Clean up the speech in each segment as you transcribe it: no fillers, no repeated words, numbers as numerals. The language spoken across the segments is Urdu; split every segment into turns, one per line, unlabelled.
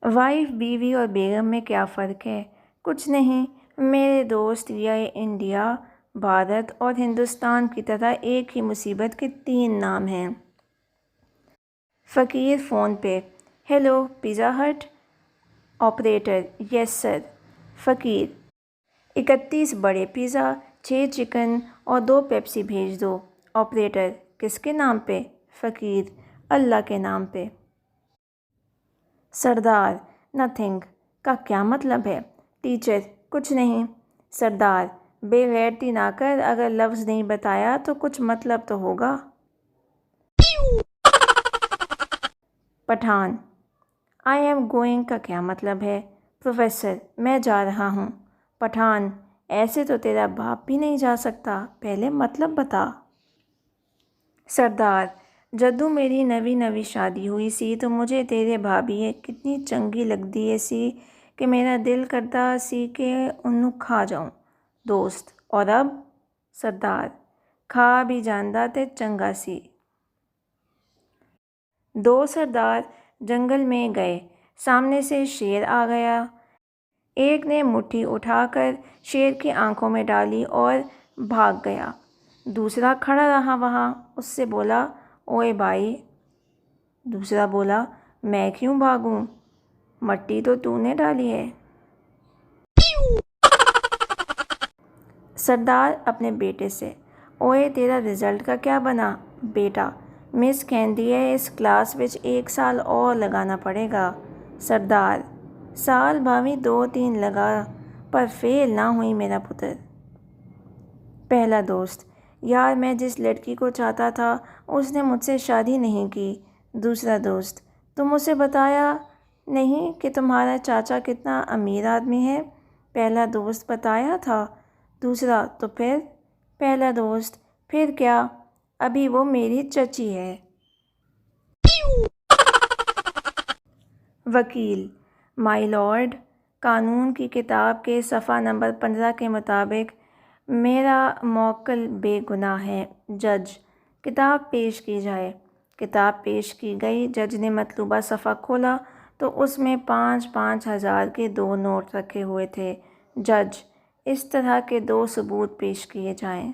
وائف بیوی اور بیگم میں کیا فرق ہے؟ کچھ نہیں میرے دوست، یہ انڈیا، بھارت اور ہندوستان کی طرح ایک ہی مصیبت کے 3 نام ہیں۔ فقیر فون پہ: ہیلو پیزا ہٹ؟ آپریٹر: یس سر۔ فقیر: 31 بڑے پیزا، 6 چکن اور 2 پیپسی بھیج دو۔ آپریٹر: کس کے نام پہ؟ فقیر: اللہ کے نام پہ۔ سردار: نتھنگ کا کیا مطلب ہے؟ ٹیچر: کچھ نہیں۔ سردار: بے غیرتی نہ کر، اگر لفظ نہیں بتایا تو کچھ مطلب تو ہوگا۔ پٹھان: آئی ایم گوئنگ کا کیا مطلب ہے؟ پروفیسر: میں جا رہا ہوں۔ پٹھان: ایسے تو تیرا باپ بھی نہیں جا سکتا، پہلے مطلب بتا۔ سردار: جدوں میری نویں شادی ہوئی سی تو مجھے تیرے بھابھی کتنی چنگی لگدی ہے سی کہ میرا دل کردا سی کہ انوں کھا جاؤں۔ دوست: اور اب؟ سردار: کھا بھی جاندا تے چنگا سی۔ 2 سردار جنگل میں گئے، سامنے سے شیر آ گیا۔ ایک نے مٹھی اٹھا کر شیر کی آنکھوں میں ڈالی اور بھاگ گیا۔ دوسرا کھڑا رہا وہاں، اس سے بولا، اوئے بھائی۔ دوسرا بولا، میں کیوں بھاگوں؟ مٹی تو نے ڈالی ہے۔ سردار اپنے بیٹے سے: اوئے تیرا رزلٹ کا کیا بنا؟ بیٹا: مس کہندی ہے اس کلاس وچ 1 سال اور لگانا پڑے گا۔ سردار: سال بھاویں 2-3 لگا پر فیل نہ ہوئی میرا پتر۔ پہلا دوست: یار میں جس لڑکی کو چاہتا تھا اس نے مجھ سے شادی نہیں کی۔ دوسرا دوست: تم اسے بتایا نہیں کہ تمہارا چاچا کتنا امیر آدمی ہے؟ پہلا دوست: بتایا تھا۔ دوسرا: تو پھر؟ پہلا دوست: پھر کیا، ابھی وہ میری چچی ہے۔ وکیل: مائی لارڈ، قانون کی کتاب کے صفحہ نمبر 15 کے مطابق میرا موکل بے گناہ ہے۔ جج: کتاب پیش کی جائے۔ کتاب پیش کی گئی۔ جج نے مطلوبہ صفحہ کھولا تو اس میں 5-5 ہزار کے 2 نوٹ رکھے ہوئے تھے۔ جج: اس طرح کے 2 ثبوت پیش کیے جائیں۔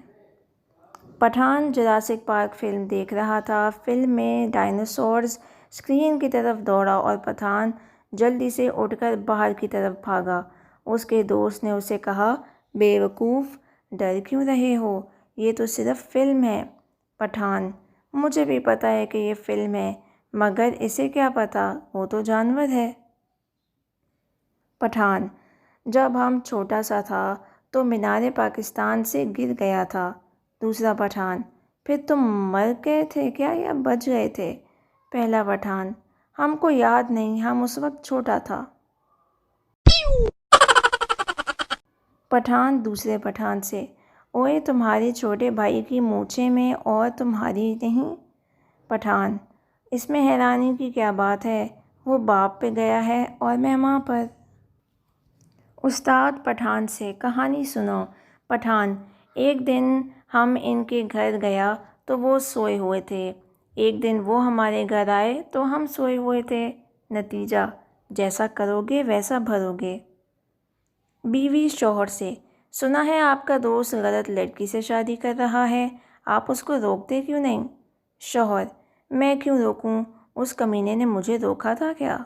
پٹھان جراسک پارک فلم دیکھ رہا تھا۔ فلم میں ڈائناسورز اسکرین کی طرف دوڑا اور پٹھان جلدی سے اٹھ کر باہر کی طرف بھاگا۔ اس کے دوست نے اسے کہا، بے وقوف، ڈر کیوں رہے ہو؟ یہ تو صرف فلم ہے۔ پٹھان: مجھے بھی پتہ ہے کہ یہ فلم ہے، مگر اسے کیا پتہ، وہ تو جانور ہے۔ پٹھان: جب ہم چھوٹا سا تھا تو مینار پاکستان سے گر گیا تھا۔ دوسرا پٹھان: پھر تم مر گئے تھے کیا یا بچ گئے تھے؟ پہلا پٹھان: ہم کو یاد نہیں، ہم اس وقت چھوٹا تھا۔ پٹھان دوسرے پٹھان سے: اوئے تمہارے چھوٹے بھائی کی مونچھیں میں اور تمہاری نہیں؟ پٹھان: اس میں حیرانی کی کیا بات ہے، وہ باپ پہ گیا ہے اور میں ماں پر۔ استاد پٹھان سے: کہانی سنو۔ پٹھان: ایک دن ہم ان کے گھر گیا تو وہ سوئے ہوئے تھے۔ ایک دن وہ ہمارے گھر آئے تو ہم سوئے ہوئے تھے۔ نتیجہ: جیسا کرو گے ویسا بھرو گے۔ بیوی شوہر سے: سنا ہے آپ کا دوست غلط لڑکی سے شادی کر رہا ہے، آپ اس کو روکتے کیوں نہیں؟ شوہر: میں کیوں روکوں، اس کمینے نے مجھے روکا تھا کیا؟